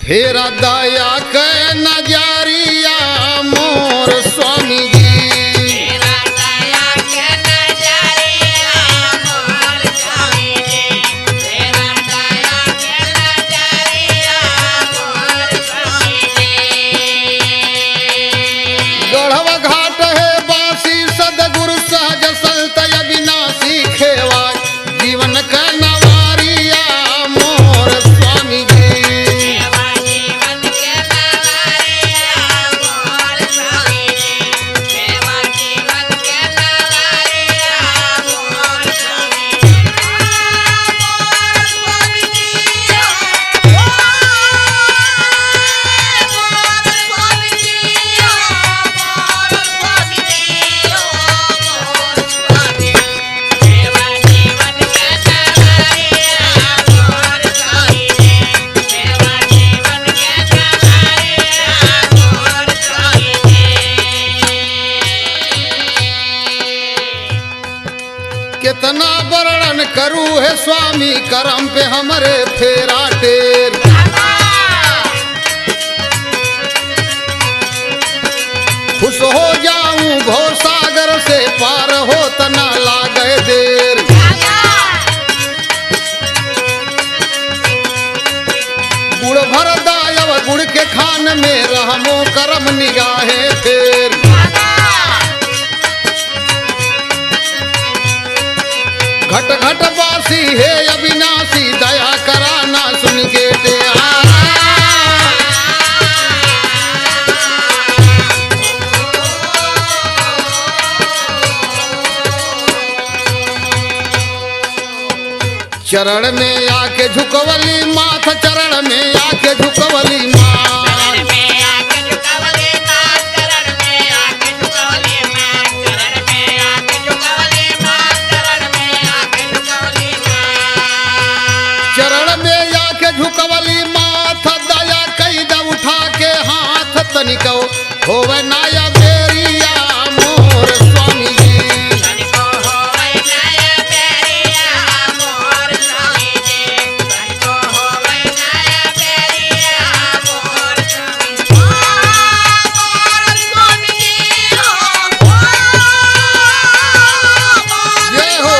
फेरा दया के नजरिया मोर स्वामी जी। फेरा दया के नजरिया मोर स्वामी जी। फेरा दया के नजरिया मोर स्वामी जी। गढ़वा घाट है बासी सदगुरु सहज संत अविनाशी खेवा जीवन का नवारिया मोर स्वामी जी। सेवा जीवन के नवारिया मोर स्वामी जी। सेवा जीवन के नवारिया मोर स्वामी जी। मोर स्वामी जी। मोर स्वामी जी। मोर स्वामी जी। मोर स्वामी। सेवा जीवन के नवारिया मोर स्वामी जी। सेवा जीवन के नवारिया मोर स्वामी जी। कितना वर्णन करूं है स्वामी करम पे हमरे फेरा टेर। खुश हो जाऊं भव सागर से पार हो तना लागे देर। गुड़ भर दायव गुड़ के खान में रहमो करम निगाहे फेर। घट घट बासी है अविनाशी दया कराना सुन के तेरा। चरण में आके झुकवली माथ चरण में आके झुकवली माथ। चरण में आके झुकवली माथ। चरण में आके झुकवली माथ। चरण में आके झुकवली माथ। चरण में आके झुकवली माथ। चरण में आके झुकवली माथ दया कैदा उठा के हाथ तनिको होवे नाया बेरिया मोर स्वामी जी। तनिको होवे नया बेरिया मोर स्वामी जी। तनिको होवे नया बेरिया मोर स्वामी जी। मोर स्वामी जी। जय हो।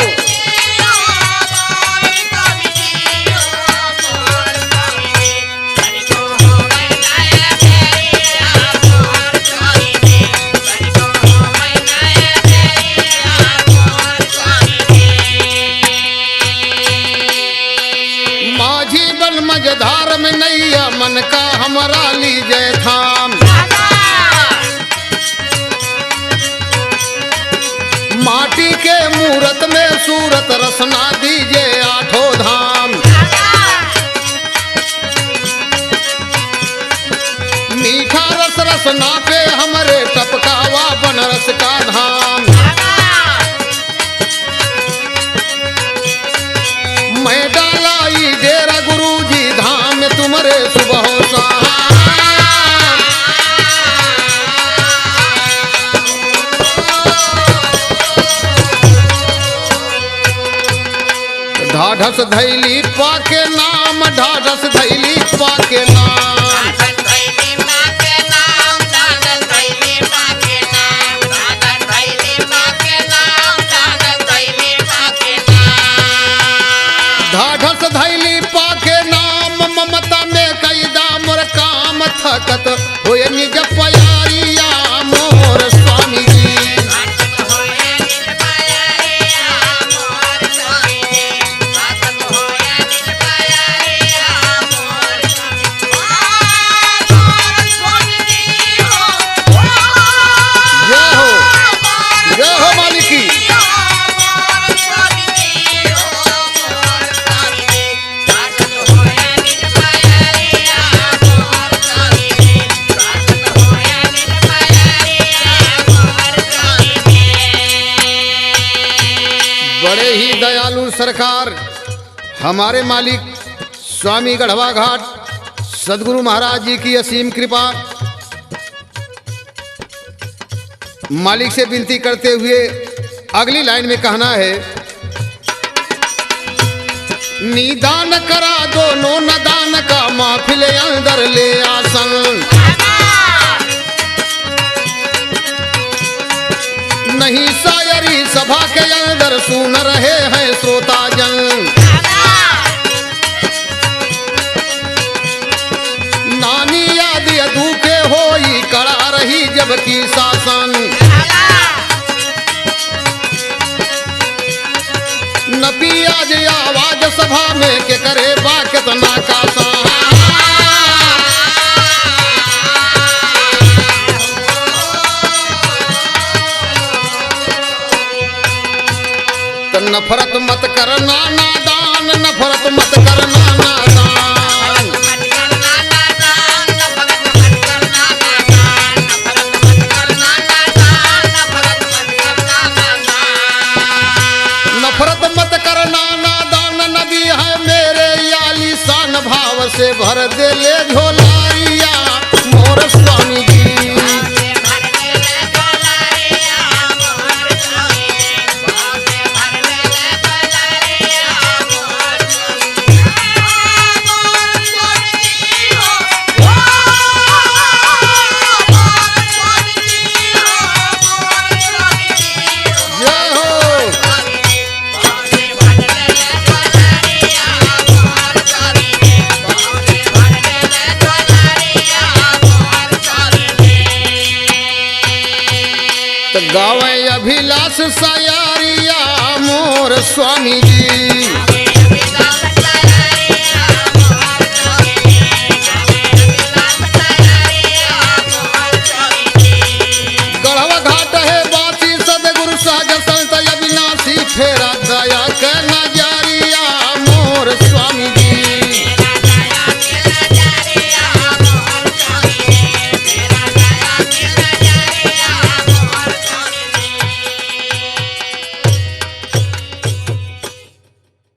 माझी बन मझधार में नैया मन का हमारा लीजय थाम। माटी के मूरत में सूरत रसना दीजे आठों धाम। मीठा रस रसना पे हमरे टपकावा बनरस का धाम। मैं डालाई डेरा गुरुजी धाम में तुम्हारे सुबह शाम। ढाढस धैली पाके नाम ढाढस धैली पाके नाम। ढाढस धैली पाके नाम ममता में कैदा मोर काम थकत होए निज प्यारिया मोर स्वामी जी। जय हो मालिकी। बड़े ही दयालु सरकार हमारे मालिक स्वामी गढ़वा घाट सदगुरु महाराज जी की असीम कृपा। मालिक से विनती करते हुए अगली लाइन में कहना है निदान करा दोनों नदान का महफिल अंदर ले आसन। नहीं शायरी सभा के अंदर सुन रहे हैं श्रोताजन। नानी याद यदू के होई कड़ा रही जबकि शासन। नबी आज आवाज सभा में के करे बा कितना का तो नफरत मत करना नादान, नफरत मत करना नादान। नफरत मत करना नादान, नबी है मेरे याली शान भाव से भर दे ले झोलारिया मोर स्वामी जी। गावे अभिलाष सयारिया मोर स्वामी जी।